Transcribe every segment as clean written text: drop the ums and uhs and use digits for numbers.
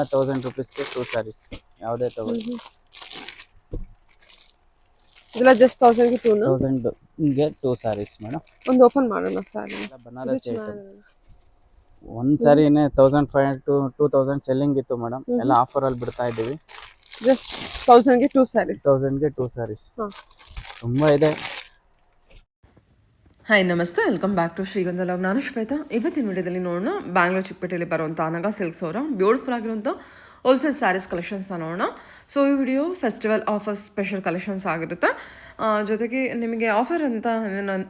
ಇದೆಲ್ಲ 1000 ರೂಪೀಸ್ಗೆ 2 ಸ್ಯಾರೀಸ್ ಯಾವುದೇ ತಗೊಳ್ಳಿ. ಇದೆಲ್ಲ ಜಸ್ಟ್ 1000 ಗೆ 2 ನ 1000ಗೆ 2 ಸ್ಯಾರೀಸ್ ಮೇಡಮ್. ಒಂದು ಓಪನ್ ಮಾಡೋಣ ಸಾರಿ. ಬನಾರಸಿ ಐಟಮ್. ಒಂದು ಸ್ಯಾರಿನೇ 1500 to 2000 ಸೆಲ್ಲಿಂಗ್ ಇತ್ತು ಮೇಡಮ್. ಎಲ್ಲ ಆಫರ್ ಅಲ್ಲಿ ಬಿಡ್ತಾ ಇದ್ದೀವಿ. ಜಸ್ಟ್ 1000 ಗೆ 2 ಸ್ಯಾರೀಸ್. 1000ಗೆ 2 ಸ್ಯಾರೀಸ್. ತುಂಬಾ ಇದೆ. ಹಾಯ್ ನಮಸ್ತೆ, ವೆಲ್ಕಮ್ ಬ್ಯಾಕ್ ಟು ಶ್ರೀಗಂಧ ಲಾಗ್. ನಾನು ಶ್ವೇತಾ. ಇವತ್ತಿನ ವಿಡಿಯೋದಲ್ಲಿ ನೋಡೋಣ ಬ್ಯಾಂಗ್ಳೂರ್ ಚಿಕ್ಕಪೇಟೆಯಲ್ಲಿ ಬರುವಂಥ ಅನಘಾ ಸಿಲ್ಕ್ಸ್ ಅವರ ಬ್ಯೂಟಿಫುಲ್ ಆಗಿರುವಂಥ ಹೋಲ್ಸೇಲ್ ಸ್ಯಾರೀಸ್ ಕಲೆಕ್ಷನ್ಸ್ ನೋಡೋಣ. ಸೊ ಈ video festival offer special collections ಆಗಿರುತ್ತೆ. ಜೊತೆಗೆ ನಿಮಗೆ ಆಫರ್ ಅಂತ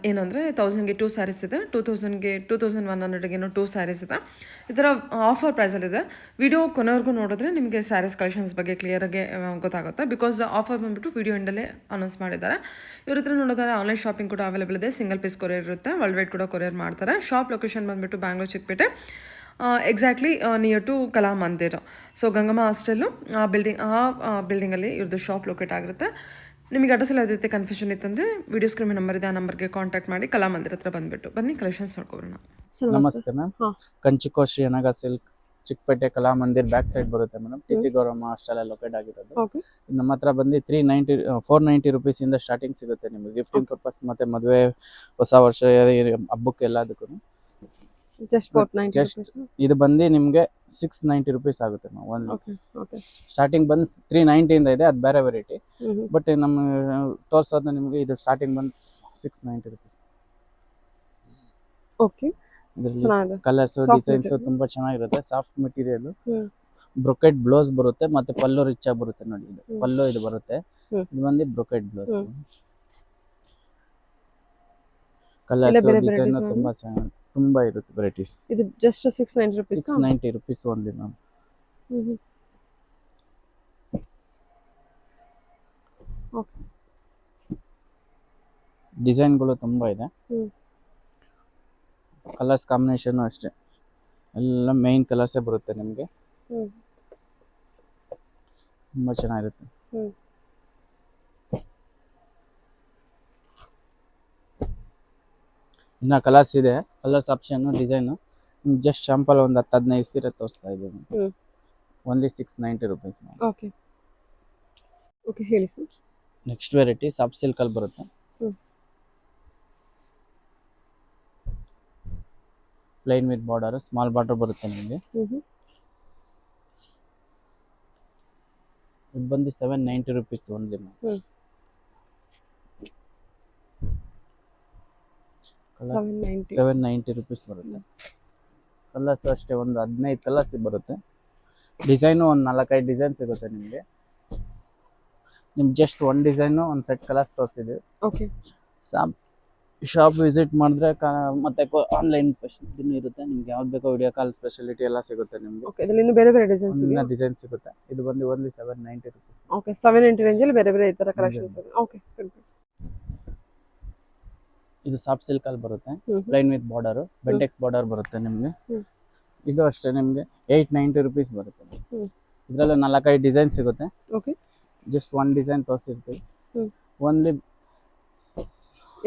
ಏನಂದರೆ 1000ಗೆ 2 ಸ್ಯಾರೀಸ್ ಇದೆ, 2000ಗೆ 2100ಗೆ 2 ಸ್ಯಾರೀಸ್ ಇದೆ. ಈ ಥರ ಆಫರ್ ಪ್ರೈಸಲ್ಲಿದೆ. ವಿಡಿಯೋ ಕೊನೆವರೆಗೂ ನೋಡಿದ್ರೆ ನಿಮಗೆ ಸ್ಯಾರೀಸ್ ಕಲೆಕ್ಷನ್ಸ್ ಬಗ್ಗೆ ಕ್ಲಿಯರಾಗಿ ಗೊತ್ತಾಗುತ್ತೆ. ಬಿಕಾಸ್ ಆಫರ್ ಬಂದುಬಿಟ್ಟು ವಿಡಿಯೋ ಎಂಡಲ್ಲೇ ಅನೌನ್ಸ್ ಮಾಡಿದ್ದಾರೆ. ಇವ್ರ ಹತ್ರ ನೋಡೋದಾದ್ರೆ ಆನ್ಲೈನ್ ಶಾಪಿಂಗ್ ಕೂಡ ಅವೈಲೇಬಲ್ ಇದೆ. ಸಿಂಗಲ್ ಪೀಸ್ ಕೊರಿಯರ್ ಇರುತ್ತೆ, ವರ್ಲ್ಡ್ ವೈಡ್ ಕೂಡ ಕೊರಿಯರ್ ಮಾಡ್ತಾರೆ. ಶಾಪ್ ಲೊಕೇಶನ್ ಬಂದುಬಿಟ್ಟು Bangalore Chikkapete, exactly near to Kala Mandira. So Gangamma hostel ಬಿಲ್ಡಿಂಗಲ್ಲಿ ಇವ್ರದ್ದು ಶಾಪ್ ಲೊಕೇಟ್ ಆಗಿರುತ್ತೆ. ನಿಮಗೆ ಅಡ್ರೆಸ್ ಎಲ್ಲ ಅದೇ ಕನ್ಫ್ಯೂಷನ್ ಇತ್ತಂದರೆ ವಿಡಿಯೋ ಸ್ಕ್ರೀನ್ ನಂಬರ್ ಇದೆ, ಆ ನಂಬರ್ಗೆ ಕಾಂಟ್ಯಾಕ್ಟ್ ಮಾಡಿ ಕಲಾ ಮಂದಿರ ಹತ್ರ ಬಂದುಬಿಟ್ಟು ಬನ್ನಿ ಕಲೆಕ್ಷನ್ಸ್ ನೋಡ್ಕೊಬರೋಣ. ನಮಸ್ತೆ ma'am. Kanchiko Shri Anagha silk Chikkapete Kala Mandir back side ಬರುತ್ತೆ madam. T C Gowramma hostel locate ಆಗಿರೋದು. ನಮ್ಮ ಹತ್ರ ಬಂದು 490 ರೂಪೀಸ್ ಇಂದ ಸ್ಟಾರ್ಟಿಂಗ್ ಸಿಗುತ್ತೆ ನಿಮಗೆ. ಗಿಫ್ಟಿಂಗ್ ಪರ್ಪಸ್ ಮತ್ತೆ ಮದುವೆ, ಹೊಸ ವರ್ಷ, ಹಬ್ಬಕ್ಕೆ ಎಲ್ಲದಕ್ಕೂ ಜಸ್ಟ್ ಇದು ಬಂದು ನಿಮಗೆ 690 ರೂಪೀಸ್ ಆಗುತ್ತೆ ಮ್ಯಾಮ್. ಸ್ಟಾರ್ಟಿಂಗ್ ಬಂದು 390 ಇಂದ ಇದೆ, ಅದು ಬೇರೆ ವೆರೈಟಿ. ಬಟ್ ನಮ್ಮ ತೋರ್ಸೋದು ನಿಮಗೆ ಇದು ಸ್ಟಾರ್ಟಿಂಗ್ ಬಂದು 690 ರೂಪೀಸ್. ಓಕೆ, ಕಲರ್ಸ್ ಡಿಸೈನ್ಸ್ ತುಂಬಾ ಚೆನ್ನಾಗಿರುತ್ತೆ. ಸಾಫ್ಟ್ ಮೆಟೀರಿಯಲ್, ಬ್ರೊಕೆಟ್ ಬ್ಲೌಸ್ ಬರುತ್ತೆ, ಮತ್ತೆ ಪಲ್ಲು ರಿಚ್ ಆಗಿ ಬರುತ್ತೆ ನೋಡಿ. ಇದು ಪಲ್ಲು ಇದು ಬರುತ್ತೆ. ಇದು ಬಂದು ಬ್ರೊಕೆಟ್ ಬ್ಲೌಸ್. ಕಲರ್ಸ್ ಡಿಸೈನ್ ತುಂಬಾ ಚೆನ್ನಾಗಿ ತುಂಬಾ ಇರುತ್ತೆ ವೆರೈಟೀಸ್. ಇದು just 690 rupees. 690 rupees only ma'am. Okay, ಡಿಸೈನ್ಗಳು ತುಂಬಾ ಇದೆ. ಕಲರ್ಸ್ ಕಾಂಬಿನೇಷನ್ ಅಷ್ಟೇ, ಎಲ್ಲ ಮೈನ್ ಕಲರ್ಸೇ ಬರುತ್ತೆ ನಿಮಗೆ. ತುಂಬಾ ಚೆನ್ನಾಗಿರುತ್ತೆ. ಇನ್ನ ಕಲರ್ಸ್ ಇದೆ, colours option design just sample ಒಂದು 10-15 ಸೀರೆ ತೋರಿಸ್ತಾ ಇದ್ದೀನಿ. Only 690 rupees. ಓಕೆ ಓಕೆ, ಹೇಳಿ sir. Next variety soft silk ಅಲ್ಲಿ ಬರುತ್ತೆ. Plain with border, small border ಬರುತ್ತೆ ನಿಮಗೆ. ಇದು ಬಂದು 790 ರೂಪೀಸ್ ಓನ್ಲಿ. 790 ರೂಪೀಸ್ ಬರುತ್ತೆ. ಕಲರ್ಸ್ ಅಷ್ಟೇ ಒಂದು 15 ಕಲರ್ಸ್ ಬರುತ್ತೆ. ಡಿಸೈನು ಒಂದು 4-5 ಡಿಸೈನ್ ಸಿಗುತ್ತೆ ನಿಮಗೆ. ನಿಮ್ಗೆ ಜಸ್ಟ್ ಒಂದು ಡಿಸೈನು ಒಂದು ಸೆಟ್ ಕಲರ್ಸ್ ತೋರಿಸಿದ್ವಿ. ಓಕೆ, ಶಾಪ್ ವಿಸಿಟ್ ಮಾಡಿದ್ರೆ ಮತ್ತೆ ಆನ್ಲೈನ್ ಫೆಸಿಲಿಟಿನೂ ಇರುತ್ತೆ. ನಿಮ್ಗೆ ಯಾವ್ದು ಬೇಕೋ ವಿಡಿಯೋ ಕಾಲ್ ಫೆಸಿಲಿಟಿ ಎಲ್ಲ ಸಿಗುತ್ತೆ ನಿಮಗೆ. ಓಕೆ, ಇದರಲ್ಲಿ ಇನ್ನೂ ಬೇರೆ ಬೇರೆ ಡಿಸೈನ್ಸ್ ಇದೆ. ಡಿಸೈನ್ ಸಿಗುತ್ತೆ. ಇದು ಬಂದು ಓನ್ಲಿ 790 ರೂಪೀಸ್. ಓಕೆ, 790 ರೇಂಜಲ್ಲಿ ಬೇರೆ ಬೇರೆ ಈ ಥರ ಕಲೆಕ್ಷನ್ಸ್ ಇದೆ. ಓಕೆ, ಇದು ಸಾಫ್ಟ್ ಸಿಲ್ಕ್ ಅಲ್ಲಿ ಬರುತ್ತೆ. Plain with border, Bentex border ಬರುತ್ತೆ ನಿಮಗೆ. ಇದು ಅಷ್ಟೇ ನಿಮಗೆ 890 ರೂಪೀಸ್ ಬರುತ್ತೆ. ಇದರಲ್ಲಿ 4-5 ಡಿಸೈನ್ ಸಿಗುತ್ತೆ. ಓಕೆ, ಜಸ್ಟ್ ಒಂದು ಡಿಸೈನ್ ತೋರಿಸಿರ್ತೀವಿ. ಓನ್ಲಿ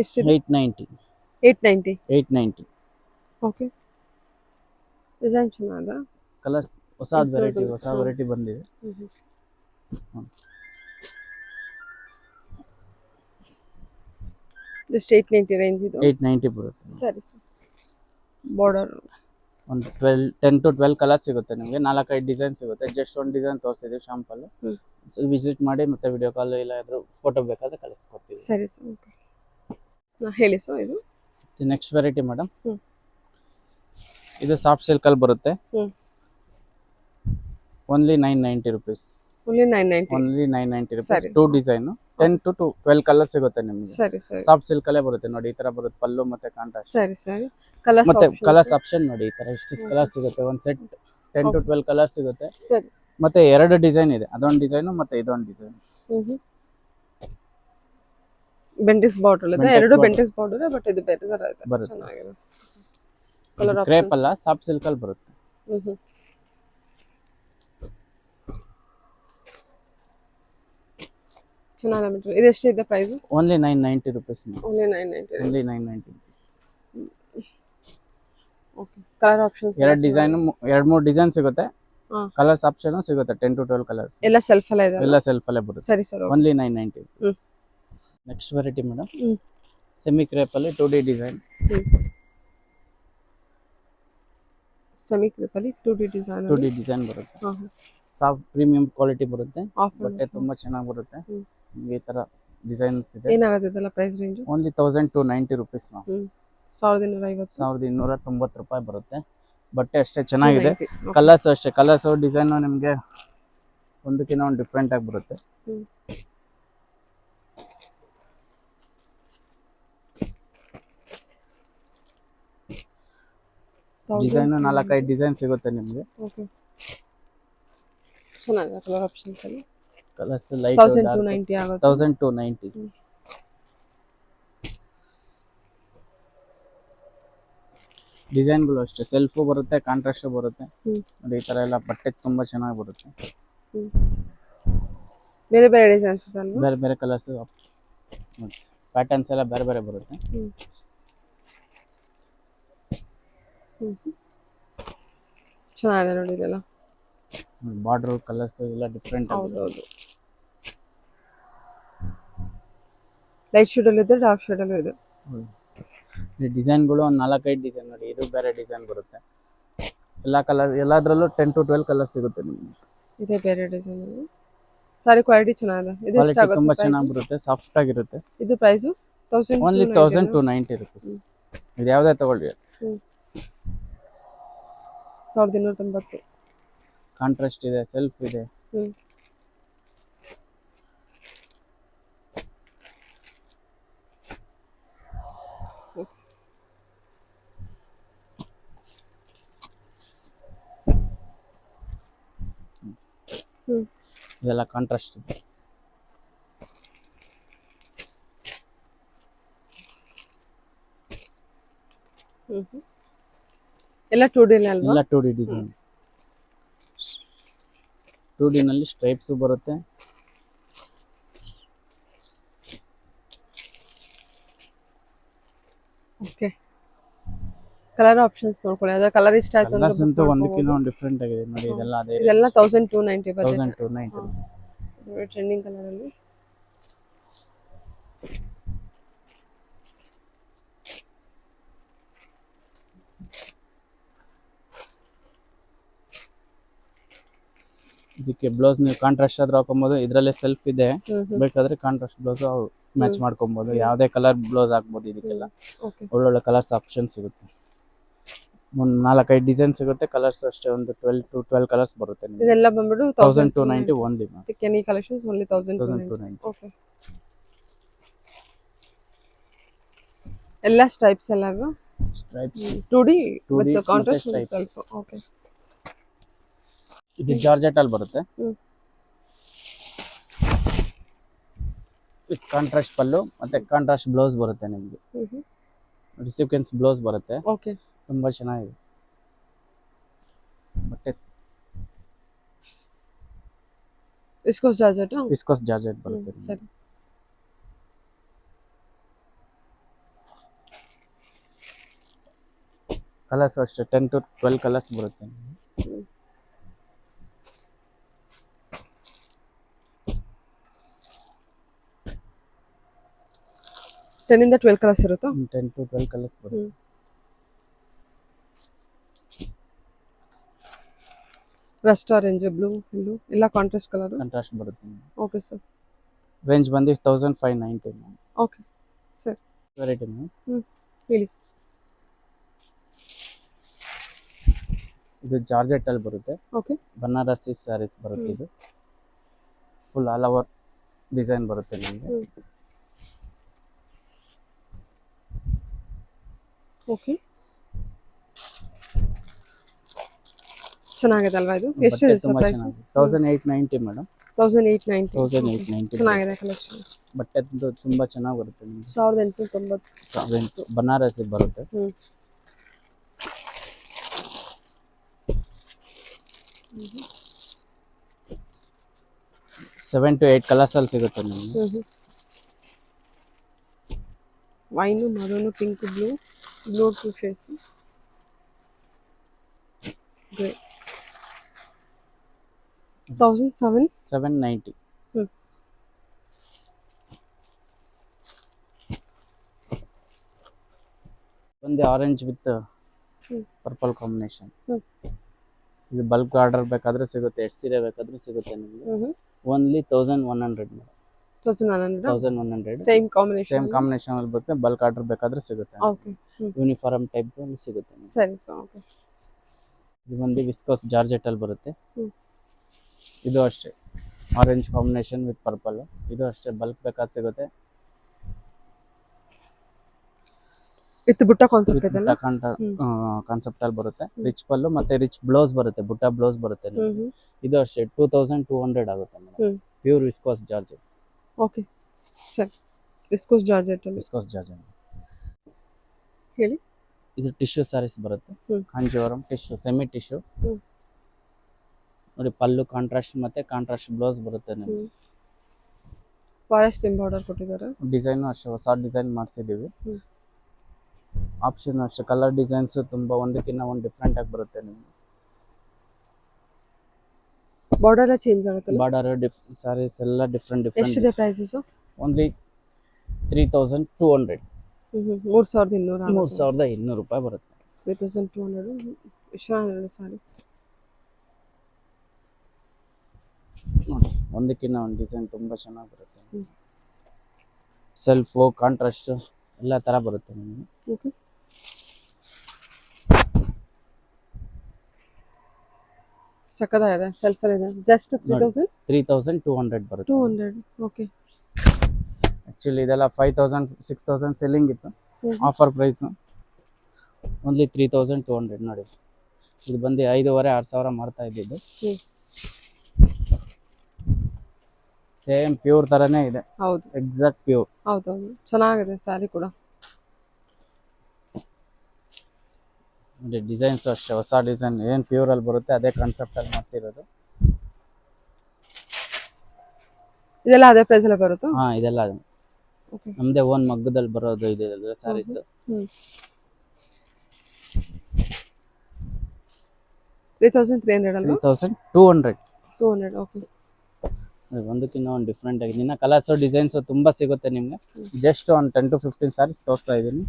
890. ಓಕೆ, ಡಿಸೈನ್ ಚೆನ್ನಾಗಿದೆ. ಕಲರ್ಸ್ ಹೊಸ ವೆರೈಟಿ ಬಂದಿದೆ. ಜಸ್ಟ್ 890 ರೇಂಜ್ ಇದು. 890 ಬರುತ್ತೆ. ಸರಿ ಸರ್. ಬಾರ್ಡರ್ ಒಂದು 10 to 12 ಕಲರ್ಸ್ ಸಿಗುತ್ತೆ ನಿಮಗೆ. 4-5 ಡಿಸೈನ್ ಸಿಗುತ್ತೆ. ಜಸ್ಟ್ ಒಂದು ಡಿಸೈನ್ ತೋರಿಸಿದ್ವಿ ಶಾಂಪಲ್. ವಿಸಿಟ್ ಮಾಡಿ ಮತ್ತೆ ವಿಡಿಯೋ ಕಾಲ್ ಇಲ್ಲ ಆದರೂ ಫೋಟೋ ಬೇಕಾದ್ರೆ ಕಳಿಸ್ಕೊಡ್ತೀವಿ. ಸರಿ ಸರ್. ಓಕೆ, ಹೇಳಿ ಸರ್. ಇದು ನೆಕ್ಸ್ಟ್ ವೆರೈಟಿ ಮೇಡಮ್. ಇದು ಸಾಫ್ಟ್ ಸಿಲ್ಕ್ ಅಲ್ಲಿ ಬರುತ್ತೆ. Only 990 rupees. Only 990 rupees. 2 design, 10 to 12 colour ಸಿಗುತ್ತೆ ನಿಮಗೆ. ಸರಿ ಸರಿ. ಸಾಫ್ಟ್ ಸಿಲ್ಕ್ ಅಲ್ಲೇ ಬರುತ್ತೆ ನೋಡಿ. ಈ ತರ ಬರುತ್ತೆ ಪಲ್ಲು ಮತ್ತೆ ಕಾಂಟ್ರಾಸ್ಟ್. ಸರಿ ಸರಿ. ಮತ್ತೆ ಕಲರ್ಸ್ ಆಪ್ಷನ್ ನೋಡಿ. ಈ ತರ ಎಷ್ಟು ಕಲರ್ ಸಿಗುತ್ತೆ. ಒಂದು ಸೆಟ್ 10 to 12 ಕಲರ್ ಸಿಗುತ್ತೆ. ಸರಿ. ಮತ್ತೆ 2 ಡಿಸೈನ್ ಇದೆ. ಅದೊಂದು ಡಿಸೈನ್ ಮತ್ತೆ ಇದೊಂದು ಡಿಸೈನ್. ಬೆಂಟಿಕ್ಸ್ ಬಾರ್ಡರ್ ಇದೆ. ಎರಡು ಬೆಂಟಿಕ್ಸ್ ಬಾರ್ಡರ್, ಬಟ್ ಇದು ಬೇರೆ ತರ ಇದೆ. ಚೆನ್ನಾಗಿದೆ. ಕಲರ್ ಆಪ್ಷನ್ ಕ್ರೇಪ್ ಅಲ್ಲ, ಸಾಫ್ಟ್ ಸಿಲ್ಕ್ ಅಲ್ಲಿ ಬರುತ್ತೆ. ಚೆನ್ನಾಗಿದೆ ಮೆಟೀರಿಯಲ್. ಇದು ಎಷ್ಟು ಇದೆ price? Only 990 rupees. Only 990. Only 990. Okay, colour options 2 design 2-3 design ಸಿಗುತ್ತೆ. ಹಾ. ಕಲರ್ಸ್ ಆಪ್ಷನ್ ಸಿಗುತ್ತೆ 10 to 12 ಕಲರ್ಸ್ ಎಲ್ಲ ಸೆಲ್ಫ್ ಅಲ್ಲ ಇದೆ ಎಲ್ಲ ಸೆಲ್ಫ್ ಅಲ್ಲೇ ಬರುತ್ತೆ. ಸರಿ sir only 990. Hmm. Next variety madam hmm. Semi crepe ಅಲ್ಲಿ 2D ಡಿಸೈನ್. ಸೆಮಿ ಕ್ರೇಪಲ್ಲಿ 2D ಡಿಸೈನ್ 2D ಡಿಸೈನ್ ಬರುತ್ತೆ. ಸಾಫ್ಟ್ ಪ್ರೀಮಿಯಂ ಕ್ವಾಲಿಟಿ ಬರುತ್ತೆ. ಬಟ್ಟೆ ತುಂಬಾ ಚೆನ್ನಾಗಿ ಬರುತ್ತೆ. ಈ ತರ ಡಿಸೈನ್ಸ್ ಇದೆ. ಏನಾಗುತ್ತೆ ಇದೆಲ್ಲ ಪ್ರೈಸ್ ರೇಂಜ್? ಓನ್ಲಿ 1290 rupees ನಾವು. 1250 1190 ರೂಪಾಯಿ ಬರುತ್ತೆ. ಬಟ್ಟೆ ಅಷ್ಟೇ ಚೆನ್ನಾಗಿದೆ. ಕಲರ್ಸ್ ಅಷ್ಟೇ, ಕಲರ್ಸ್ ಡಿಸೈನ್ ನಿಮಗೆ ಒಂದಕ್ಕಿಂತ ಒಂದು ಡಿಫ್ರೆಂಟ್ ಆಗಿ ಬರುತ್ತೆ. ಡಿಸೈನ್ 4-5 ಡಿಸೈನ್ ಸಿಗುತ್ತೆ ನಿಮಗೆ. ಚೆನ್ನಾಗಿದೆ ಕಲರ್ ಆಪ್ಷನ್ಸ್ ಅಲ್ಲಿ. ಕಲರ್ಸ್ ಲೈಟ್ 1290 ಆಗುತ್ತೆ. 1290. ಡಿಸೈನ್ಗಳು ಅಷ್ಟೇ ಸೆಲ್ಫು ಬರುತ್ತೆ, ಕಾಂಟ್ರಾಸ್ಟ್ ಬರುತ್ತೆ. ನೋಡಿ ಈ ತರ ಎಲ್ಲ ಬಟ್ಟೆ ತುಂಬಾ ಚೆನ್ನಾಗಿ ಬರುತ್ತೆ. ಬೇರೆ ಬೇರೆ ಡಿಸೈನ್ಸ್ ಇದೆ ಅಲ್ವಾ? ಬೇರೆ ಬೇರೆ ಕಲರ್ಸ್ ಪ್ಯಾಟರ್ನ್ಸ್ ಎಲ್ಲ ಬೇರೆ ಬೇರೆ ಬರುತ್ತೆ. ಚೆನ್ನಾಗಿದೆ ನೋಡಿ ಇದೆಲ್ಲ. ಬಾರ್ಡರ್ ಕಲರ್ಸ್ ಎಲ್ಲ ಡಿಫ್ರೆಂಟ್ ಆಗಿದೆ. ಹೌದೌದು. ಲೈಟ್ ಶೇಡ್ ಅಲ್ಲಿ ಇದೆ, ಡಾರ್ಕ್ ಶೇಡ್ ಅಲ್ಲಿ ಇದೆ. ಈ ಡಿಸೈನ್ಗಳು ಒಂದು 4-5 ಡಿಸೈನ್ ನೋಡಿ. ಇದು ಬೇರೆ ಡಿಸೈನ್ ಬರುತ್ತೆ. ಎಲ್ಲ ಕಲರ್ ಎಲ್ಲದರಲ್ಲೂ 10 to 12 ಕಲರ್ ಸಿಗುತ್ತೆ ನಿಮಗೆ. ಇದೆ ಬೇರೆ ಡಿಸೈನ್ ಅಲ್ಲಿ. ಸಾರಿ ಕ್ವಾಲಿಟಿ ಚೆನ್ನಾಗಿದೆ. ಇದು ಕ್ವಾಲಿಟಿ ಎಷ್ಟಾಗುತ್ತೆ? ತುಂಬಾ ಚೆನ್ನಾಗಿ ಬರುತ್ತೆ, ಸಾಫ್ಟ್ ಆಗಿರುತ್ತೆ. ಇದು ಪ್ರೈಸ್ ಓನ್ಲಿ 1290 rupees. ಇದು ಯಾವುದೇ ತಗೊಳ್ಳಿ. 1290. ಕಾಂಟ್ರಾಸ್ಟ್ ಇದೆ, ಸೆಲ್ಫ್ ಇದೆ. ಇದೆಲ್ಲ ಕಾಂಟ್ರಾಸ್ಟ್ ಇದೆ. ಎಲ್ಲ 2D ಅಲ್ವಾ? ಎಲ್ಲ 2D ಡಿಸೈನ್. 2D ನಲ್ಲಿ ಸ್ಟ್ರೈಪ್ಸ್ ಬರುತ್ತೆ. ಓಕೆ. ಕಲರ್ ಆಪ್ಷನ್ಸ್ ನೋಡ್ಕೊಳ್ಳಿ. ಅದರ ಕಲರ್ ಇಷ್ಟ ಆಯ್ತು ಕಲರ್ಸ್ ಅಂತೂ ಒಂದಕ್ಕಿಂತ ಒಂದು ಡಿಫ್ರೆಂಟ್ ಆಗಿದೆ ನೋಡಿ. ಇದೆಲ್ಲ ಅದೇ ಇದೆಲ್ಲ 1290 ಬರುತ್ತೆ. 1290. ಟ್ರೆಂಡಿಂಗ್ ಕಲರ್ ಅಲ್ಲಿ. ಇದಕ್ಕೆ ಬ್ಲೌಸ್ ನೀವು ಕಾಂಟ್ರಾಸ್ಟ್ ಆದ್ರೂ ಹಾಕೊಬಹುದು. ಇದರಲ್ಲೇ ಸೆಲ್ಫ್ ಇದೆ, ಬೇಕಾದ್ರೆ ಕಾಂಟ್ರಾಸ್ಟ್ ಬ್ಲೌಸ್ ಮ್ಯಾಚ್ ಮಾಡ್ಕೊಬಹುದು. ಯಾವುದೇ ಕಲರ್ ಬ್ಲೌಸ್ ಹಾಕ್ಬೋದು. ಇದಕ್ಕೆಲ್ಲ ಒಳ್ಳೊಳ್ಳೆ ಕಲರ್ಸ್ ಆಪ್ಷನ್ ಸಿಗುತ್ತೆ. ಒಂದು 4-5 ಡಿಸೈನ್ ಸಿಗುತ್ತೆ. ಕಲರ್ಸ್ ಅಷ್ಟೇ ಒಂದು 12 ಕಲರ್ಸ್ ಬರುತ್ತೆ. ಇದೆಲ್ಲ ಬಂದ್ಬಿಟ್ಟು 1290 ಓನ್ಲಿ. ಕೆನಿ ಕಲೆಕ್ಷನ್ಸ್ ಓನ್ಲಿ 1290. ಓಕೆ. ಎಲ್ಲ ಸ್ಟ್ರೈಪ್ಸ್ ಎಲ್ಲ ಅಲ್ವಾ? Stripes 2D with contrast self. Okay. ಇದು ಜಾರ್ಜೆಟ್ ಅಲ್ಲಿ ಬರುತ್ತೆ. ವಿತ್ ಕಾಂಟ್ರಾಸ್ಟ್ ಪಲ್ಲು ಮತ್ತೆ ಕಾಂಟ್ರಾಸ್ಟ್ ಬ್ಲೌಸ್ ಬರುತ್ತೆ ನಿಮಗೆ. ಸೀಕ್ವೆನ್ಸ್ ಬ್ಲೌಸ್ ಬರುತ್ತೆ. ಓಕೆ. ತುಂಬಾ ಚೆನ್ನಾಗಿದೆ ಬಟ್ಟೆ. Viscose georgette. ವಿಸ್ಕೋಸ್ ಜಾರ್ಜೆಟ್ ಬರುತ್ತೆ. ಸರಿ. ಕಲರ್ಸ್ ಅಷ್ಟೇ 10 to 12 ಕಲರ್ಸ್ ಬರುತ್ತೆ. 10 ಇಂದ 12 ಕಲರ್ಸ್ ಇರುತ್ತಾ? 10 to 12 ಕಲರ್ಸ್ ಬರುತ್ತೆ. ರಸ್ಟ್ ಆರೆಂಜ್, ಬ್ಲೂ, ಯೆಲ್ಲೋ ಎಲ್ಲ ಕಾಂಟ್ರಾಸ್ಟ್ ಕಲರ್. ಕಾಂಟ್ರಾಸ್ಟ್ ಬರುತ್ತೆ. Okay sir. ರೇಂಜ್ ಬಂದು 1590. Okay sir. ವೆರೈಟಿ ಹೇಳಿ. ಇದು ಜಾರ್ಜೆಟ್ ಅಲ್ಲಿ ಬರುತ್ತೆ. ಓಕೆ. ಬನಾರಸಿ ಸ್ಯಾರೀಸ್ ಬರುತ್ತೆ. ಇದು ಫುಲ್ ಆಲ್ ಓವರ್ ಡಿಸೈನ್ ಬರುತ್ತೆ ನಿಮಗೆ. ಓಕೆ. ಚೆನ್ನಾಗಿದೆ ಅಲ್ವಾ ಇದು? ಎಷ್ಟು ಇದೆ ಸರ್ ಪ್ರೈಸ್? 1890 ಮೇಡಮ್. 1890. ಚೆನ್ನಾಗಿದೆ ಕಲೆಕ್ಷನ್. ಬಟ್ಟೆ ತುಂಬಾ ಚೆನ್ನಾಗಿ ಬರುತ್ತೆ ನಿಮಗೆ. 1890. ಬನಾರಸಿ ಬರುತ್ತೆ. 7 to 8 ಕಲರ್ಸ್ ಅಲ್ಲಿ ಸಿಗುತ್ತೆ ನಿಮಗೆ. Wine, maroon, pink, blue 2 shades. Grey. 1007. 790. Hmm. ಒಂದು ಆರೆಂಜ್ ವಿತ್ ಪರ್ಪಲ್ ಕಾಂಬಿನೇಷನ್. ಇದು ಬಲ್ಕ್ ಆರ್ಡರ್ ಬೇಕಾದ್ರೂ ಸಿಗುತ್ತೆ, ಎಷ್ಟು ಸೀರೆ ಬೇಕಾದ್ರೂ ಸಿಗುತ್ತೆ ನಿಮಗೆ. Only 1100 madam. 1100. 1100 same combination. Same combination ಅಲ್ಲಿ ಬರುತ್ತೆ. ಬಲ್ಕ್ ಆರ್ಡರ್ ಬೇಕಾದ್ರೂ ಸಿಗುತ್ತೆ. ಓಕೆ. ಯೂನಿಫಾರ್ಮ್ ಟೈಪ್ ಅಲ್ಲಿ ಸಿಗುತ್ತೆ ನಿಮ್ಗೆ. ಸರಿ ಸರ್. ಓಕೆ. ಇದು ಒಂದು ವಿಸ್ಕೋಸ್ ಜಾರ್ಜೆಟ್ ಅಲ್ಲಿ ಬರುತ್ತೆ. ಹ್ಮ್. ಇದು ಅಷ್ಟೇ ಆರೆಂಜ್ ಕಾಂಬಿನೇಷನ್ ವಿತ್ ಪರ್ಪಲ್. ಇದು ಅಷ್ಟೇ ಬಲ್ಕ್ ಬೇಕಾದ್ ಸಿಗುತ್ತೆ. ವಿತ್ ಬುಟ್ಟ ಕಾನ್ಸೆಪ್ಟ್ ಇದೆಲ್ಲ. ಕಾನ್ಸೆಪ್ಟ್ ಅಲ್ಲಿ ಬರುತ್ತೆ. ರಿಚ್ ಪಲ್ಲು ಮತ್ತೆ ರಿಚ್ ಬ್ಲೌಸ್ ಬರುತ್ತೆ, ಬುಟ್ಟ ಬ್ಲೌಸ್ ಬರುತ್ತೆ ನಿಮ್ಗೆ. ಇದು ಅಷ್ಟೇ 2200 ಆಗುತ್ತೆ madam. Pure viscose georgette. Okay ಸರಿ. ವಿಸ್ಕೋಸ್ ಜಾರ್ಜೆಟ್ ಅಲ್ಲಿ. ವಿಸ್ಕೋಸ್ ಜಾರ್ಜೆಟ್ ಹೇಳಿ. ಇದು ಟಿಶ್ಯೂ ಸ್ಯಾರೀಸ್ ಬರುತ್ತೆ. ಕಾಂಜೀವರಂ ಟಿಶ್ಯೂ, ಸೆಮಿ ಟಿಶ್ಯೂ ನೋಡಿ. ಪಲ್ಲು ಕಾಂಟ್ರಾಸ್ಟ್ ಮತ್ತೆ ಕಾಂಟ್ರಾಸ್ಟ್ ಬ್ಲೌಸ್ ಬರುತ್ತೆ ನಿಮ್ಗೆ. ಫಾರೆಸ್ಟ್ ಥೀಮ್ ಬಾರ್ಡರ್ ಕೊಟ್ಟಿದ್ದಾರೆ. ಡಿಸೈನ್ ಅಷ್ಟೇ ಹೊಸ ಡಿಸೈನ್ ಮಾಡಿಸಿದೀವಿ. ಆಪ್ಷನ್ ಅಷ್ಟೇ ಕಲರ್ ಡಿಸೈನ್ಸ್ ತುಂಬಾ ಒಂದಕ್ಕಿಂತ ಒಂದು ಡಿಫ್ರೆಂಟ್ ಆಗಿ ಬರುತ್ತೆ ನಿಮ್ಗೆ. ಬಾರ್ಡರ್ ಎಲ್ಲ ಚೇಂಜ್ ಆಗುತ್ತಲ್ಲ. ಬಾರ್ಡರ್ ಸ್ಯಾರೀಸ್ ಎಲ್ಲ ಡಿಫ್ರೆಂಟ್ ಎಷ್ಟಿದೆ ಪ್ರೈಸಸ್? ಓನ್ಲಿ 3200. 3200. 3200 ರೂಪಾಯಿ ಬರುತ್ತೆ. 3200. ಎಷ್ಟು ಸಾರಿ ನೋಡಿ, ಒಂದಕ್ಕಿಂತ ಒಂದು ಡಿಸೈನ್ ತುಂಬಾ ಚೆನ್ನಾಗಿ ಬರುತ್ತೆ. ಸೆಲ್ಫು ಕಾಂಟ್ರಾಸ್ಟ್ ಎಲ್ಲ ತರ ಬರುತ್ತೆ ನಿಮಗೆ. ಓಕೆ. ಸಕ್ಕದಾಗಿದೆ. ಸೆಲ್ಫ್ ಅಲ್ಲಿ ಇದೆ. ಜಸ್ಟ್ 3200 ಬರುತ್ತೆ. 200. ಓಕೆ. ಆಕ್ಚುಲಿ ಇದೆಲ್ಲ 5000 6000 ಸೆಲ್ಲಿಂಗ್ ಇತ್ತು. ಆಫರ್ ಪ್ರೈಸ್ ಓನ್ಲಿ 3200 ನೋಡಿ. ಇದು ಬಂದು 5,500-6,000 ಮಾಡ್ತಾ ಇದ್ದಿದ್ದು. ಸೇಮ್ ಪ್ಯೂರ್ ತರನೇ ಇದೆ. ಹೌದು, ಎಕ್ಸಾಕ್ಟ್ ಪ್ಯೂರ್. ಹೌದೌದು, ಚೆನ್ನಾಗಿದೆ ಸ್ಯಾರಿ ಕೂಡ. ನೋಡಿ ಡಿಸೈನ್ಸ್ ಅಷ್ಟೇ ಹೊಸ ಡಿಸೈನ್, ಏನು ಪ್ಯೂರ್ ಅಲ್ಲಿ ಬರುತ್ತೆ ಅದೇ ಕಾನ್ಸೆಪ್ಟ್ ಅಲ್ಲಿ ಮಾಡಿಸಿರೋದು. ಇದೆಲ್ಲ ಅದೇ ಪ್ರೈಸ್ ಅಲ್ಲಿ ಬರುತ್ತಾ? ಹಾ, ಇದೆಲ್ಲ ಓಕೆ. ನಮ್ದೇ ಓನ್ ಮಗ್ಗದಲ್ಲಿ ಬರೋದು ಇದೆಲ್ಲ ಸ್ಯಾರೀಸ್. 3300 ಅಲ್ವಾ? 3200. 200. ಓಕೆ. ಒಂದಕ್ಕಿಂತ ಒಂದು ಡಿಫ್ರೆಂಟ್ ಆಗಿದೆ. ಇನ್ನು ಕಲರ್ಸ್ ಡಿಸೈನ್ಸ್ ತುಂಬಾ ಸಿಗುತ್ತೆ ನಿಮ್ಗೆ. ಜಸ್ಟ್ ಒಂದು 10 to 15 ಸ್ಯಾರೀಸ್ ತೋರಿಸ್ತಾ ಇದ್ದೀನಿ.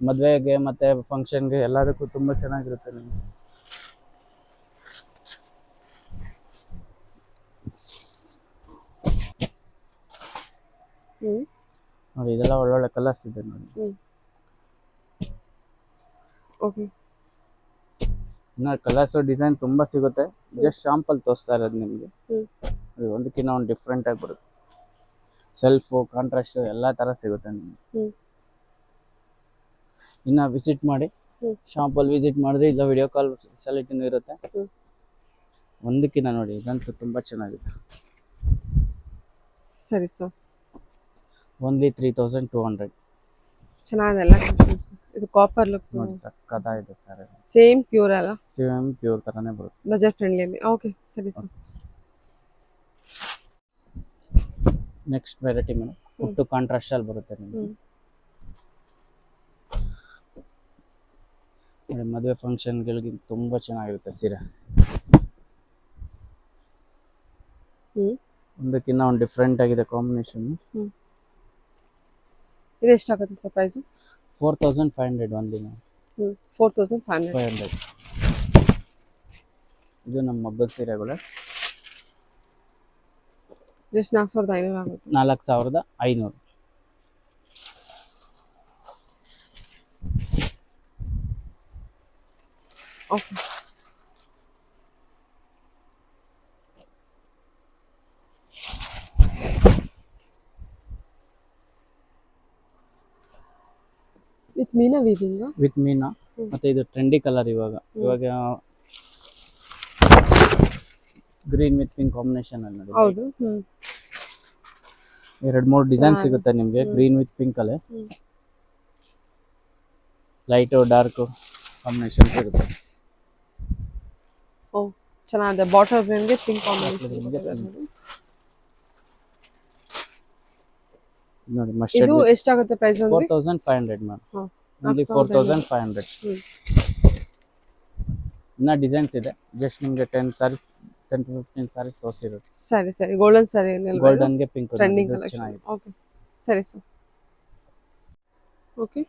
ಮದುವೆಗೆ ಮತ್ತೆ ಫಂಕ್ಷನ್ಗೆ ಎಲ್ಲದಕ್ಕೂ ತುಂಬಾ ಚೆನ್ನಾಗಿರುತ್ತೆ ನಿಮ್ಗೆ. ನೋಡಿ ಇದೆಲ್ಲ ಒಳ್ಳೊಳ್ಳೆ ಕಲರ್ಸ್ ಇದೆ ನೋಡಿ. ಓಕೆ. ಇನ್ನು ಕಲರ್ಸ್ ಡಿಸೈನ್ ತುಂಬಾ ಸಿಗುತ್ತೆ. ಜಸ್ಟ್ ಶಾಂಪಲ್ ತೋರಿಸ್ತಾ ಇರೋದು ನಿಮಗೆ. ಒಂದಕ್ಕಿಂತ ಒಂದು ಡಿಫ್ರೆಂಟ್ ಆಗಿ ಬರುತ್ತೆ. ಸೆಲ್ಫು ಕಾಂಟ್ರಾಸ್ಟ್ ಎಲ್ಲ ತರ ಸಿಗುತ್ತೆ ನಿಮಗೆ. ಇನ್ನ ವಿಸಿಟ್ ಮಾಡಿ, ಶಾಂಪಲ್ ವಿಸಿಟ್ ಮಾಡಿದ್ರೆ ಇಲ್ಲ ವಿಡಿಯೋ ಕಾಲ್ ಫೆಸಿಲಿಟಿನೂ ಇರುತ್ತೆ. ಒಂದಕ್ಕಿಂತ ನೋಡಿ ಇದಂತೂ ತುಂಬಾ ಚೆನ್ನಾಗಿದೆ. ಸರಿ ಸರ್. ಓನ್ಲಿ 3200. ಚೆನ್ನಾಗಿದೆ ಎಲ್ಲ. ಇದು ಕಾಪರ್ ಲುಕ್ ನೋಡಿ ಸಕ್ಕತ್ತಾಗಿದೆ ಸರ್. ಸೇಮ್ ಪ್ಯೂರ್ ಅಲ್ಲ? ಸೇಮ್ ಪ್ಯೂರ್ ತರನೇ ಬರುತ್ತೆ. ಬಜೆಟ್ ಫ್ರೆಂಡ್ಲಿ ಅಲ್ಲಿ. ಓಕೆ ಸರಿ ಸರ್. ನೆಕ್ಸ್ಟ್ ವೆರೈಟಿ ಮೇಡಮ್, ಒಟ್ಟು ಕಾಂಟ್ರಾಸ್ಟ್ ಅಲ್ಲಿ ಬರುತ್ತೆ ನಿಮಗೆ. ನೋಡಿ ಮದುವೆ ಫಂಕ್ಷನ್ಗಳಿಗೆ ತುಂಬಾ ಚೆನ್ನಾಗಿರುತ್ತೆ ಸೀರೆ. ಒಂದಕ್ಕಿಂತ ಒಂದು ಡಿಫ್ರೆಂಟ್ ಆಗಿದೆ ಕಾಂಬಿನೇಷನ್. ಇದು ಎಷ್ಟಾಗುತ್ತೆ ಸರ್ ಪ್ರೈಸ್? 4500 ಓನ್ಲಿ. 4500. ಇದು ನಮ್ಮ ಮಗ್ಗದ ಸೀರೆಗಳು. ಜಸ್ಟ್ 4500 ಆಗುತ್ತೆ. 4500. Okay. With meena weaving. With meena. ಮತ್ತೆ ಇದು ಟ್ರೆಂಡಿ ಕಲರ್ ಇವಾಗ ಗ್ರೀನ್ ವಿತ್ ಪಿಂಕ್ ಕಾಂಬಿನೇಷನ್ ಅಲ್ಲಿ ನೋಡಿ. ಹೌದು. 2-3 ಡಿಸೈನ್ ಸಿಗುತ್ತೆ ನಿಮಗೆ. ಗ್ರೀನ್ ವಿತ್ ಪಿಂಕ್ ಅಲ್ಲಿ ಲೈಟ್ ಡಾರ್ಕ್ ಕಾಂಬಿನೇಷನ್ ಸಿಗುತ್ತೆ. ಓ ಚೆನ್ನಾಗಿದೆ. ಬಾಟಲ್ ಗ್ರೀನ್ಗೆ ಪಿಂಕ್ ಕಾಂಬಿನೇಷನ್. ನೋಡಿ ಮಸ್ಟರ್ಡ್. ಇದು ಎಷ್ಟಾಗುತ್ತೆ ಪ್ರೈಸ್? 4500 ಮ್ಯಾಮ್. ಓನ್ಲಿ 4500. ಇನ್ನ ಡಿಸೈನ್ಸ್ ಇದೆ. ಜಸ್ಟ್ ನಿಮಗೆ 10 ಸಾರೀಸ್ 10 to 15 ಸಾರೀಸ್ ತೋರಿಸಿರೋದು. ಸರಿ ಸರಿ ಗೋಲ್ಡನ್ ಸ್ಯಾರಿ ಅಲ್ವಾ ಗೋಲ್ಡನ್ಗೆ ಪಿಂಕ್ ಟ್ರೆಂಡಿಂಗ್ ಕಲೆಕ್ಷನ್. ಚೆನ್ನಾಗಿದೆ. ಓಕೆ ಸರಿ ಸರ್. ಓಕೆ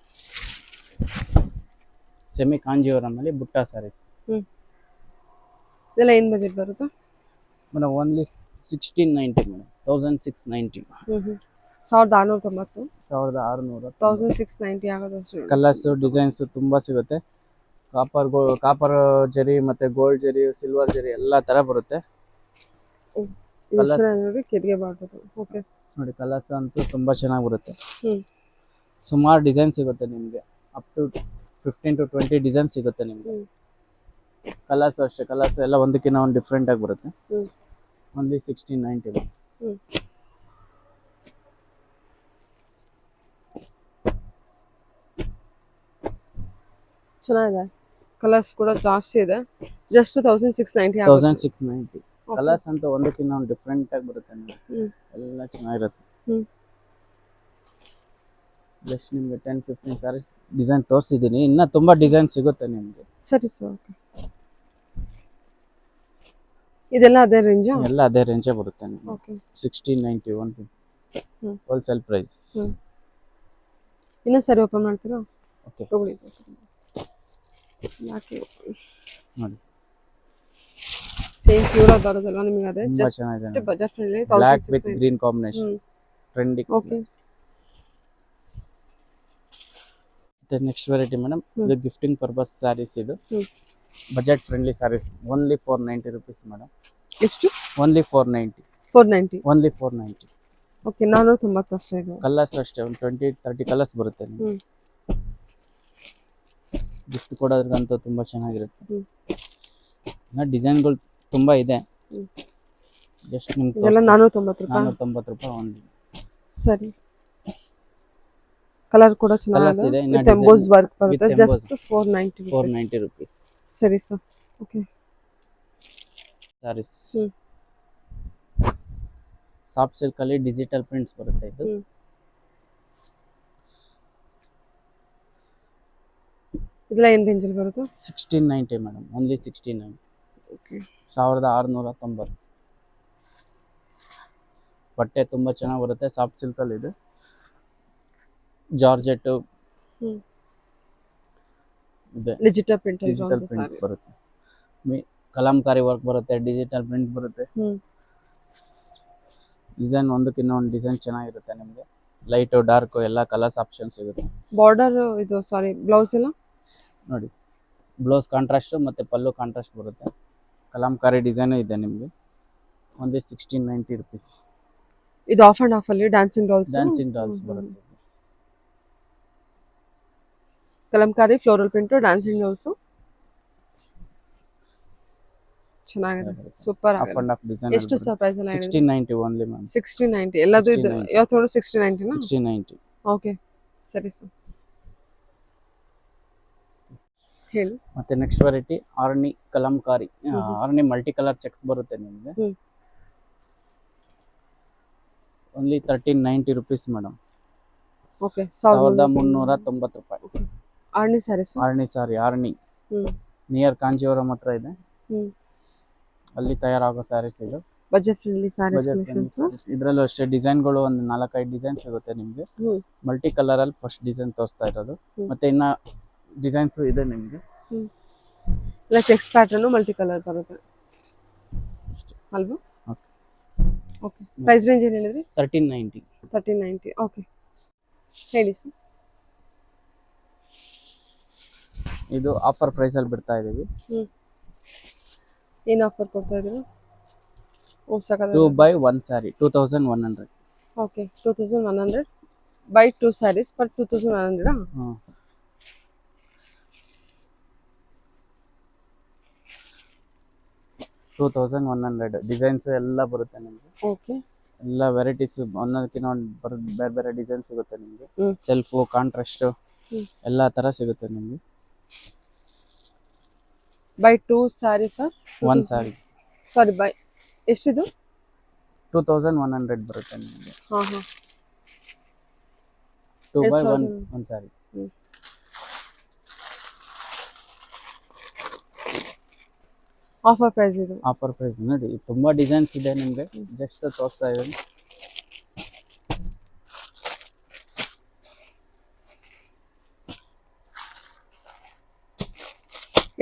ಸೆಮಿ ಕಾಂಜೀವರಂ ಅಲ್ಲಿ ಬುಟ್ಟ ಸಾರೀಸ್ ಇದೆಲ್ಲ ಏನು ಬಜೆಟ್ ಬರುತ್ತೆ? Madam only 1690 madam, 1690. 1690. 1690. 1690 ಆಗೋದಷ್ಟು. ಕಲರ್ಸ್ ಡಿಸೈನ್ಸ್ ತುಂಬಾ ಸಿಗುತ್ತೆ. ಕಾಪರ್ ಜರಿ ಮತ್ತೆ ಗೋಲ್ಡ್ ಜರಿ, ಸಿಲ್ವರ್ ಜರಿ ಎಲ್ಲ ತರ ಬರುತ್ತೆ. ನೋಡಿ ಕೆರಿಗೆ ಮಾಡ್ಬೋದು. ಓಕೆ ನೋಡಿ ಕಲರ್ಸ್ ಅಂತೂ ತುಂಬಾ ಚೆನ್ನಾಗಿ ಬರುತ್ತೆ. ಹ್ಮ್ ಸುಮಾರು ಡಿಸೈನ್ ಸಿಗುತ್ತೆ ನಿಮಗೆ, ಅಪ್ ಟು 15 to 20 ಡಿಸೈನ್ ಸಿಗುತ್ತೆ ನಿಮಗೆ. ಕಲರ್ಸ್ ಅಷ್ಟೇ, ಕಲರ್ಸ್ ಎಲ್ಲ ಒಂದಕ್ಕಿಂತ ಒಂದು ಡಿಫ್ರೆಂಟ್ ಆಗಿ ಬರುತ್ತೆ. ಓನ್ಲಿ 1690. ಚೆನ್ನಾಗಿದೆ, ಕಲರ್ಸ್ ಕೂಡ ಜಾಸ್ತಿ ಇದೆ. ಜಸ್ಟ್ 1690. 1690. ಕಲರ್ಸ್ ಅಂತೂ ಒಂದಕ್ಕಿಂತ ಒಂದು ಡಿಫ್ರೆಂಟ್ ಆಗಿ ಬರುತ್ತೆ ನಿಮಗೆ, ಎಲ್ಲ ಚೆನ್ನಾಗಿರುತ್ತೆ. ಜಸ್ಟ್ ನಿಮಗೆ 10-15 ಸಾರೀಸ್ ಡಿಸೈನ್ ತೋರಿಸಿದ್ದೀನಿ, ಇನ್ನ ತುಂಬಾ ಡಿಸೈನ್ ಸಿಗುತ್ತೆ ನಿಮಗೆ. ಸರಿ ಸರ್. ಓಕೆ ಇದೆಲ್ಲ ಅದೇ ರೇಂಜ್? ಎಲ್ಲ ಅದೇ ರೇಂಜೇ ಬರುತ್ತೆ ನಿಮಗೆ. ಓಕೆ 1690 ಒಂದು ಹೋಲ್ಸೇಲ್ ಪ್ರೈಸ್. ಇನ್ನೂ ಸರಿ ಓಪನ್ ಮಾಡ್ತೀರಾ? ಓಕೆ ತಗೊಳ್ಳಿ. ಯಾಕೆ ನೋಡಿ ಸೇಮ್ ಪ್ಯೂರ್ ಆಗಿ ಬರೋದಲ್ವಾ ನಿಮಗೆ? ಅದೇ ತುಂಬಾ ಜಸ್ಟ್ ಚೆನ್ನಾಗಿದೆ. Budget friendly. Black with green combination trendy. Okay ಮತ್ತೆ ನೆಕ್ಸ್ಟ್ ವೆರೈಟಿ ಮೇಡಮ್, ಇದು ಗಿಫ್ಟಿಂಗ್ ಪರ್ಪಸ್ ಸ್ಯಾರೀಸ್. ಇದು budget friendly sarees. Only 490 rupees madam. ಎಷ್ಟು? ಓನ್ಲಿ 490. 490. ಓನ್ಲಿ 490. ಓಕೆ 490 ಅಷ್ಟೇ. ಇದು ಕಲರ್ಸ್ ಅಷ್ಟೇ, ಒಂದು 20-30 ಕಲರ್ಸ್ ಬರುತ್ತೆ ನಿಮಗೆ. ಗಿಫ್ಟ್ ಕೊಡೋದ್ರಂತೂ ತುಂಬಾ ಚೆನ್ನಾಗಿರುತ್ತೆ. ಡಿಸೈನ್ಗಳು ತುಂಬಾ ಇದೆ. ಜಸ್ಟ್ ನಿಮ್ಗೆ ಇದೆಲ್ಲ 490 ರೂಪಾಯಿ. 490 ರೂಪಾಯಿ ಓನ್ಲಿ. ಸರಿ, ಕಲರ್ ಕೂಡ ಕಲರ್ಸ್ ಚೆನ್ನಾಗಿದೆ. ಇದೆ. ವಿತ್ ಎಂಬೋಸ್ ವರ್ಕ್ ಬರುತ್ತೆ. ಜಸ್ಟ್ 490. 490 ರುಪೀಸ್. ಸರಿ sir. Okay sarees soft silk ಅಲ್ಲಿ ಡಿಜಿಟಲ್ ಪ್ರಿಂಟ್ಸ್ ಬರುತ್ತೆ. ಇದು ಇದೆಲ್ಲ ಏನು ರೇಂಜಲ್ಲಿ ಬರುತ್ತೆ? 1690 ಮೇಡಮ್, ಓನ್ಲಿ 1690. ಓಕೆ 1690. ಬಟ್ಟೆ ತುಂಬಾ ಚೆನ್ನಾಗಿ ಬರುತ್ತೆ. ಸಾಫ್ಟ್ ಸಿಲ್ಕ್ ಅಲ್ಲಿ ಇದೆ. ಜಾರ್ಜೆಟ್ ಇದೆ, ಡಿಜಿಟಲ್ ಪ್ರಿಂಟ್ ಡಿಜಿಟಲ್ ಪ್ರಿಂಟ್ ಬರುತ್ತೆ. ಕಲಾಂಕಾರಿ ವರ್ಕ್ ಬರುತ್ತೆ, ಡಿಜಿಟಲ್ ಪ್ರಿಂಟ್ ಬರುತ್ತೆ. ಡಿಸೈನ್ ಒಂದಕ್ಕಿಂತ ಒಂದು ಡಿಸೈನ್ ಚೆನ್ನಾಗಿರುತ್ತೆ ನಿಮಗೆ. ಲೈಟು ಡಾರ್ಕು ಎಲ್ಲ ಕಲರ್ಸ್ ಆಪ್ಷನ್ ಸಿಗುತ್ತೆ. ಬಾರ್ಡರ್ ಇದು ಸಾರಿ ಬ್ಲೌಸ್ ಎಲ್ಲ ನೋಡಿ, ಬ್ಲೌಸ್ ಕಾಂಟ್ರಾಸ್ಟ್ ಮತ್ತೆ ಪಲ್ಲು ಕಾಂಟ್ರಾಸ್ಟ್ ಬರುತ್ತೆ. ಕಲಾಂಕಾರಿ ಡಿಸೈನ್ ಇದೆ ನಿಮಗೆ. Only 1690 rupees. ಇದು ಆಫ್ ಅಂಡ್ ಆಫ್ ಅಲ್ಲಿ ಡ್ಯಾನ್ಸಿಂಗ್ ಡಾಲ್ಸ್ ಬರುತ್ತೆ. Kalamkari floral print dancing dolls ಚೆನ್ನಾಗಿದೆ. Super half and half design. ಎಷ್ಟು ಸರ್ ಪ್ರೈಸ್ ಎಲ್ಲ? 1690 ಓನ್ಲಿ ಮ್ಯಾಮ್. 1690 ಎಲ್ಲದು ಇದು 1690. ಯಾವತ್ತು 1690 ನಾ? 1690. ಓಕೆ ಸರಿ ಸರ್, ಹೇಳಿ. ಮತ್ತೆ next variety Arni Kalamkari. Arni multi colour checks ಬರುತ್ತೆ ನಿಮಗೆ. Only 1390 rupees madam. ಓಕೆ 1390 ರೂಪಾಯಿ. ಆರ್ನಿ ಸ್ಯಾರೀಸ್. ಆರ್ನಿ ಸಾರಿ, ಆರ್ನಿ ನಿಯರ್ ಕಾಂಜೀವರಂ ಹತ್ರ ಇದೆ. ಅಲ್ಲಿ ತಯಾರಾಗೋ ಸ್ಯಾರೀಸ್ ಇದು. Budget friendly sarees. ಇದರಲ್ಲೂ ಅಷ್ಟೇ ಡಿಸೈನ್ಗಳು ಒಂದು 4-5 ಡಿಸೈನ್ ಸಿಗುತ್ತೆ ನಿಮಗೆ. ಮಲ್ಟಿ ಕಲರ್ ಅಲ್ಲಿ ಫಸ್ಟ್ ಡಿಸೈನ್ ತೋರಿಸ್ತಾ ಇರೋದು. ಮತ್ತೆ ಇನ್ನ ಡಿಸೈನ್ಸ್ ಇದೆ ನಿಮಗೆ. ಇಲ್ಲ ಚೆಕ್ಸ್ ಪ್ಯಾಟರ್ನ್ ಮಲ್ಟಿ ಕಲರ್ ಬರುತ್ತೆ ಅಲ್ವಾ? ಓಕೆ ಪ್ರೈಸ್ ರೇಂಜ್ ಏನು ಹೇಳಿದ್ರಿ? 1390. 1390. ಓಕೆ ಹೇಳಿ ಸರ್. ಇದು ಆಫರ್ ಪ್ರೈಸ್ ಅಲ್ಲಿ ಬಿಡ್ತಾ ಇದೀವಿ. ಏನು ಆಫರ್ ಕೊಡ್ತಾ ಇದ್ದೀರಾ? ಓ ಸಕಲ 2 by 1 sari 2100. Okay 2100 by 2 sarees for 2100. ಹಾಂ 2100 ಡಿಸೈನ್ಸ್ ಎಲ್ಲ ಬರುತ್ತೆ ನಿಮಗೆ. ಓಕೆ ಎಲ್ಲ ವೆರೈಟೀಸ್ ಒಂದಕ್ಕಿಂತ ಒಂದು ಬೇರೆ ಬೇರೆ ಡಿಸೈನ್ ಸಿಗುತ್ತೆ ನಿಮಗೆ. ಸೆಲ್ಫು ಕಾಂಟ್ರಾಸ್ಟ್ ಎಲ್ಲ ತರ ಸಿಗುತ್ತೆ ನಿಮಗೆ. Buy 2 sari for 1 sari. Sorry buy ಎಷ್ಟಿದು? 2100 ಬರುತ್ತೆ ನಿಮಗೆ. ಹಾಂ ಹಾಂ 2 by 1 ಸ್ಯಾರಿ. ಆಫರ್ ಪ್ರೈಸ್ ಇದು. ಆಫರ್ ಪ್ರೈಸ್ ನೋಡಿ, ತುಂಬಾ ಡಿಸೈನ್ಸ್ ಇದೆ ನಿಮ್ಗೆ, ಜಸ್ಟ್ ತೋರಿಸ್ತಾ ಇದ್ದೀನಿ.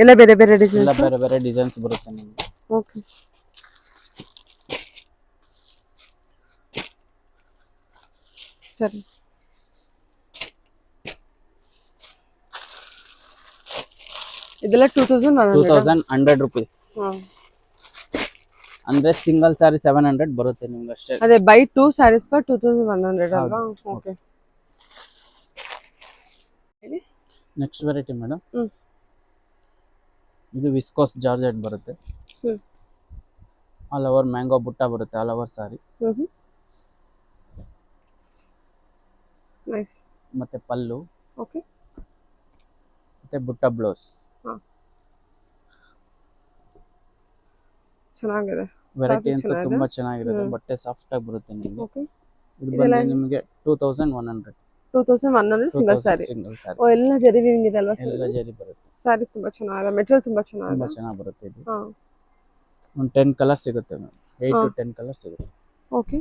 ಎಲ್ಲ ಬೇರೆ ಬೇರೆ ಎಲ್ಲ ಡಿಸೈನ್ಸ್. ಬೇರೆ ಬೇರೆ ಡಿಸೈನ್ಸ್ ಬರುತ್ತೆ ನಿಮ್ಗೆ. ಓಕೆ. ಸರಿ. ಇದೆಲ್ಲ 2100. 2100 ರುಪೀಸ್ ಅಂದ್ರೆ ಸಿಂಗಲ್ ಸಾರಿ 700 ಬರುತ್ತೆ ನಿಮ್ಗೆ ಅಷ್ಟೇ. ಅದೇ ಬೈ 2 ಸ್ಯಾರೀಸ್ ಫಾರ್ 2100 ಅಲ್ವಾ? ಓಕೆ. ನೆಕ್ಸ್ಟ್ ವೆರೈಟಿ ಮೇಡಮ್, ಹ್ಮ್. ಇದು ವಿಸ್ಕೋಸ್ ಜಾರ್ಜೆಟ್ ಬರುತ್ತೆ. ಹ್ಮ್. ಆಲ್ ಓವರ್ ಮ್ಯಾಂಗೋ ಬುಟ್ಟ ಬರುತ್ತೆ, ಆಲ್ ಓವರ್ ಸಾರಿ. ನೈಸ್. ಮತ್ತೆ ಪಲ್ಲು, ಓಕೆ. ಮತ್ತೆ ಬುಟ್ಟ ಬ್ಲೌಸ್. ಚೆನ್ನಾಗಿದೆ. ವೆರೈಟಿ ಅಂತೂ ಚೆನ್ನಾಗಿದೆ. ತುಂಬಾ ಚೆನ್ನಾಗಿರುತ್ತೆ, ಹ್ಮ್. ಬಟ್ಟೆ ಸಾಫ್ಟ್ ಆಗಿ ಬರುತ್ತೆ ನಿಮಗೆ. ಓಕೆ. ಇದು ಇದೆಲ್ಲ ಬಂದು ನಿಮಗೆ 2100. 2100 ಸಿಂಗಲ್ ಸ್ಯಾರಿ. ಸಿಂಗಲ್ ಸಾರಿ ಓ, ಎಲ್ಲ ಜರಿ ವಿಂಗ್ ಇದೆ ಅಲ್ವಾ ಎಲ್ಲ ಸರ್? ಜರಿ ಬರುತ್ತೆ, ಸ್ಯಾರಿ ತುಂಬಾ ಚೆನ್ನಾಗಿದೆ, ಮೆಟೀರಿಯಲ್ ತುಂಬಾ ತುಂಬಾ ಚೆನ್ನಾಗಿದೆ. ಚೆನ್ನಾಗಿ ಬರುತ್ತೆ. ಇದು ಹಾ. ಒಂದು 10 ಕಲರ್ ಸಿಗುತ್ತೆ ಮ್ಯಾಮ್, 8 ಹಾ. to 10 ಕಲರ್ ಸಿಗುತ್ತೆ. ಓಕೆ.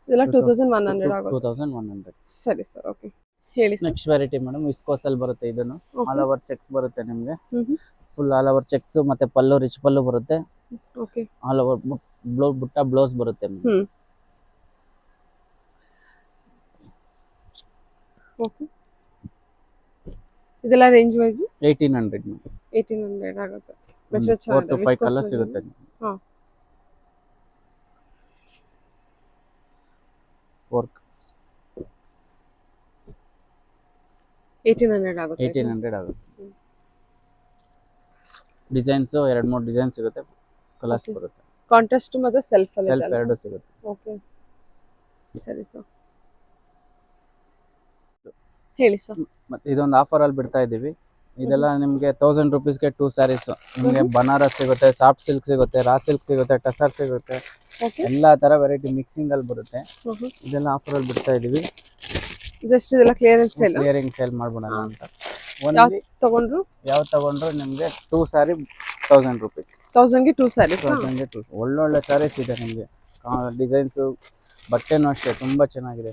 ಇದೆಲ್ಲ 2100 ಆಗುತ್ತೆ. 2100. ಸರಿ ಸರ್, ಓಕೆ. ಹೇಳಿ sir. Next variety madam, viscose ಅಲ್ಲಿ ಬರುತ್ತೆ. ಇದನ್ನು Okay. ಆಲ್ ಓವರ್ ಚೆಕ್ಸ್ ಬರುತ್ತೆ ನಿಮಗೆ, ಹ್ಮ್. ಫುಲ್ ಆಲ್ ಓವರ್ ಚೆಕ್ಸ್, ಮತ್ತೆ ಪಲ್ಲು ರಿಚ್ ಪಲ್ಲು ಬರುತ್ತೆ. ಓಕೆ. ಆಲ್ ಓವರ್ ಬುಟ್ಟ ಬ್ಲೌಸ್ ಬರುತ್ತೆ ನಿಮ್ಗೆ. ಹ್ಮ್. ಓಕೆ. ಇದೆಲ್ಲ ರೇಂಜ್ ವೈಸ್ 1800 ಮ್ಯಾಮ್. 1800 ಆಗುತ್ತೆ. ಮೆಟೀರಿಯಲ್ 4 to 5 ಚೆನ್ನಾಗಿದೆ. ಕಲರ್ ಸಿಗುತ್ತೆ. ಹಾ. 4 1800 ಆಗುತ್ತೆ. 1800 ಆಗುತ್ತೆ. ಡಿಸೈನ್ಸ್ 2-3 ಡಿಸೈನ್ ಸಿಗುತ್ತೆ, ಕಲರ್ಸ್ Okay. ಬರುತ್ತೆ, ಕಾಂಟ್ರಾಸ್ಟ್ ಮತ್ತೆ ಸೆಲ್ಫ್ ಅಲ್ಲಿ ಸೆಲ್ಫ್ ಎರಡು ಸಿಗುತ್ತೆ. ಓಕೆ. ಸರಿ ಸರ್, ಹೇಳಿ ಸರ್. ಮತ್ತೆ ಇದೊಂದು ಆಫರ್ ಅಲ್ಲಿ ಬಿಡ್ತಾ ಇದೀವಿ. ಇದೆಲ್ಲ ನಿಮಗೆ 1000 ರುಪೀಸ್ಗೆ 2 ಸ್ಯಾರೀಸ್ ನಿಮಗೆ. ಬನಾರಸ್ ಸಿಗುತ್ತೆ, ಸಾಫ್ಟ್ ಸಿಲ್ಕ್ ಸಿಗುತ್ತೆ, ರಾ ಸಿಲ್ಕ್ ಸಿಗುತ್ತೆ, ಟಸರ್ ಸಿಗುತ್ತೆ, ಓಕೆ. ಎಲ್ಲಾ ತರ ವೆರೈಟಿ ಮಿಕ್ಸಿಂಗ್ ಅಲ್ಲಿ ಬರುತ್ತೆ. ಇದೆಲ್ಲ ಆಫರ್ ಅಲ್ಲಿ ಬಿಡ್ತಾ ಇದೀವಿ, ಜಸ್ಟ್ ಇದೆಲ್ಲ ಕ್ಲಿಯರೆನ್ಸ್ ಸೇಲ್. ಕ್ಲಿಯರಿಂಗ್ ಸೇಲ್ ಮಾಡ್ಬೋಣ ಅಂತ. ಯಾವ್ದು ತಗೊಂಡ್ರು ಯಾವ ತಗೊಂಡ್ರು ನಿಮಗೆ 2 ಸ್ಯಾರಿ 1000 ರುಪೀಸ್. 1000 ಗೆ 2 ಸ್ಯಾರೀಸ್. 1000ಗೆ 2 ಒಳ್ಳೊಳ್ಳೆ ಸ್ಯಾರೀಸ್ ಇದೆ ನಿಮಗೆ. ಡಿಸೈನ್ಸ್ ಬಟ್ಟೆನೂ ಅಷ್ಟೇ ತುಂಬಾ ಚೆನ್ನಾಗಿದೆ.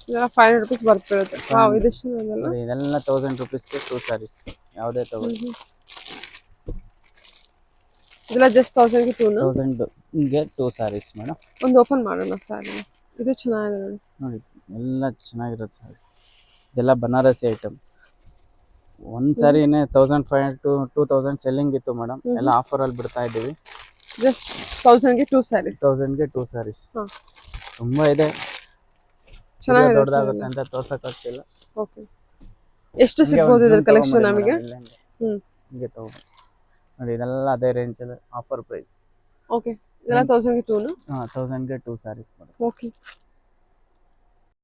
ಇದೆಲ್ಲ 500 ರುಪೀಸ್ ಬರ್ತಿರುತ್ತೆ. ವಾವ್, ಇದೆಷ್ಟು ಇದೆಲ್ಲ? ನೋಡಿ, ಇದೆಲ್ಲ 1000 ರುಪೀಸ್ಗೆ 2 ಸ್ಯಾರೀಸ್ ಯಾವುದೇ ತಗೊಳ್ಳಿ. ಇದೆಲ್ಲ ಜಸ್ಟ್ 1000 ಗೆ 2 ನ? 1000ಗೆ 2 ಸ್ಯಾರೀಸ್ ಮೇಡಮ್. ಒಂದು ಓಪನ್ ಮಾಡೋಣ ಸ್ಯಾರಿ. ಇದು ಚೆನ್ನಾಗಿದೆ ನೋಡಿ. ನೋಡಿ, ಎಲ್ಲ ಚೆನ್ನಾಗಿರುತ್ತೆ ಸ್ಯಾರೀಸ್. ಇದೆಲ್ಲ ಬನಾರಸಿ ಐಟಮ್. ಒಂದು ಸ್ಯಾರಿನೇ 1500 to 2000 ಸೆಲ್ಲಿಂಗ್ ಇತ್ತು ಮೇಡಮ್. ಎಲ್ಲ ಆಫರ್ ಅಲ್ಲಿ ಬಿಡ್ತಾ ಇದ್ದೀವಿ. ಜಸ್ಟ್ 1000 ಗೆ 2 ಸ್ಯಾರೀಸ್. 1000ಗೆ 2 ಸ್ಯಾರೀಸ್. ಹಾ. ತುಂಬಾ ಇದೆ, ಚೆನ್ನಾಗಿದೆ. ದೊಡ್ಡದಾಗುತ್ತೆ ಅಂತ ತೋರ್ಸಕ್ ಆಗ್ತಿಲ್ಲ. ಓಕೆ. ಎಷ್ಟು ಸಿಗ್ಬೋದು ಇದ್ರ ಕಲೆಕ್ಷನ್ ನಮಗೆ? ಹಿಂಗೆ ತಗೊಂಡು ನೋಡಿ, ಇದೆಲ್ಲ ಅದೇ ರೇಂಜ್ ಅಲ್ಲಿ ಆಫರ್ ಪ್ರೈಸ್. ಓಕೆ. ಇದೆಲ್ಲ 1000 ಗೆ 2 ನ? ಹಾ, 1000ಗೆ 2 ಸ್ಯಾರೀಸ್ ಬರುತ್ತೆ. ಓಕೆ.